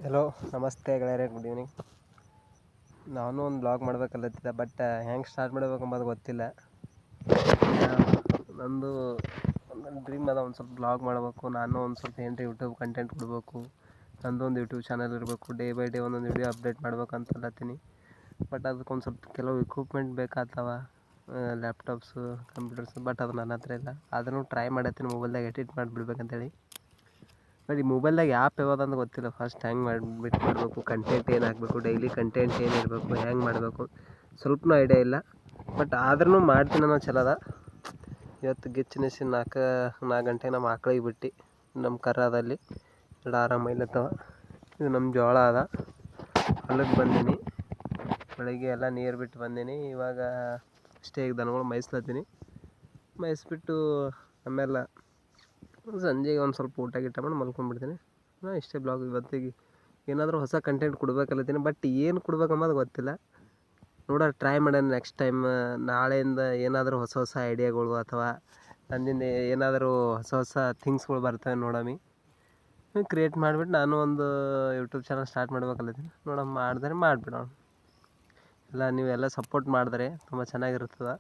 Hello ನಮಸ್ತೆ ಗೆಳೆಯರೇ, good evening. ನಾನು ಒಂದು ಬ್ಲಾಗ್ ಮಾಡ್ಬೇಕಲ್ಲತ್ತಿದ್ದೆ, ಬಟ್ ಹೆಂಗೆ ಸ್ಟಾರ್ಟ್ ಮಾಡ್ಬೇಕಂಬದು ಗೊತ್ತಿಲ್ಲ. ನಂದು ಒಂದು ಡ್ರೀಮ್ ಅದ, ಒಂದು ಸ್ವಲ್ಪ ಬ್ಲಾಗ್ ಮಾಡಬೇಕು. ನಾನು ಒಂದು ಸ್ವಲ್ಪ ಏನ್ರಿ ಯೂಟ್ಯೂಬ್ ಕಂಟೆಂಟ್ ಕೊಡಬೇಕು. ನಂದು ಒಂದು ಯೂಟ್ಯೂಬ್ ಚಾನಲ್ ಇರಬೇಕು. ಡೇ ಬೈ ಡೇ ಒಂದೊಂದು ವೀಡಿಯೋ ಅಪ್ಡೇಟ್ ಮಾಡ್ಬೇಕು ಅಂತಲತ್ತೀನಿ. ಬಟ್ ಅದಕ್ಕೊಂದು ಸ್ವಲ್ಪ ಕೆಲವು ಇಕ್ವಿಪ್ಮೆಂಟ್ ಬೇಕಾಗ್ತವ, ಲ್ಯಾಪ್ಟಾಪ್ಸು, ಕಂಪ್ಯೂಟರ್ಸು. ಬಟ್ ಅದು ನನ್ನ ಹತ್ರ ಇಲ್ಲ. ಅದನ್ನು ಟ್ರೈ ಮಾಡತ್ತೀನಿ ಮೊಬೈಲ್ದಾಗ ಎಡಿಟ್ ಮಾಡಿಬಿಡ್ಬೇಕಂತೇಳಿ. ಬಟ್ ಈ ಮೊಬೈಲ್ದಾಗ ಆ್ಯಪ್ ಯಾವ್ದಂತ ಗೊತ್ತಿಲ್ಲ. ಫಸ್ಟ್ ಹೆಂಗೆ ಮಾಡಬೇಕು, ಕಂಟೆಂಟ್ ಏನು ಹಾಕಬೇಕು, ಡೈಲಿ ಕಂಟೆಂಟ್ ಏನಿರಬೇಕು, ಹೆಂಗೆ ಮಾಡಬೇಕು, ಸ್ವಲ್ಪನೂ ಐಡಿಯಾ ಇಲ್ಲ. ಬಟ್ ಆದ್ರೂ ಮಾಡ್ತೀನಿ ಅನ್ನೋ ಛಲ ಅದ. ಇವತ್ತು ಗಿಚ್ಚಿನಿಸಿ 4 ಗಂಟೆಗೆ ನಮ್ಮ ಆಕಳಿಗೆ ಬಿಟ್ಟು, ನಮ್ಮ ಕರದಲ್ಲಿ 2 ಆರಾಮ ಮೈಲತ್ತವ. ಇದು ನಮ್ಮ ಜೋಳ ಅದ. ಹೊಲಕ್ಕೆ ಬಂದೀನಿ, ಬೆಳಗ್ಗೆ ಎಲ್ಲ ನೀರು ಬಿಟ್ಟು ಬಂದೀನಿ. ಇವಾಗ ಅಷ್ಟೇ, ಈಗ ದನಗಳು ಮೇಯಿಸ್ಬಿಟ್ಟು ಆಮೇಲೆ ಸಂಜೆಗೆ ಒಂದು ಸ್ವಲ್ಪ ಊಟ ಗೀಟ ಮಾಡಿ ಮಲ್ಕೊಂಡ್ಬಿಡ್ತೀನಿ. ಇಷ್ಟೇ ಬ್ಲಾಗ್. ಇವತ್ತಿಗೆ ಏನಾದರೂ ಹೊಸ ಕಂಟೆಂಟ್ ಕೊಡ್ಬೇಕಲ್ಲತ್ತೀನಿ, ಬಟ್ ಏನು ಕೊಡ್ಬೇಕಂಬದು ಗೊತ್ತಿಲ್ಲ. ನೋಡೋಣ, ಟ್ರೈ ಮಾಡೋಣ ನೆಕ್ಸ್ಟ್ ಟೈಮ್. ನಾಳೆಯಿಂದ ಏನಾದರೂ ಹೊಸ ಹೊಸ ಐಡಿಯಾಗಳು ಅಥವಾ ನನ್ನಿಂದ ಏನಾದರೂ ಹೊಸ ಹೊಸ ಥಿಂಗ್ಸ್ಗಳು ಬರ್ತವೆ ನೋಡಮಿ. ಕ್ರಿಯೇಟ್ ಮಾಡಿಬಿಟ್ಟು ನಾನು ಒಂದು ಯೂಟ್ಯೂಬ್ ಚಾನಲ್ ಸ್ಟಾರ್ಟ್ ಮಾಡ್ಬೇಕಲ್ಲತ್ತೀನಿ. ನೋಡೋಣ, ಮಾಡಿದ್ರೆ ಮಾಡಿಬಿಡೋಣ. ಎಲ್ಲ ನೀವೆಲ್ಲ ಸಪೋರ್ಟ್ ಮಾಡಿದ್ರೆ ತುಂಬ ಚೆನ್ನಾಗಿರ್ತದೆ.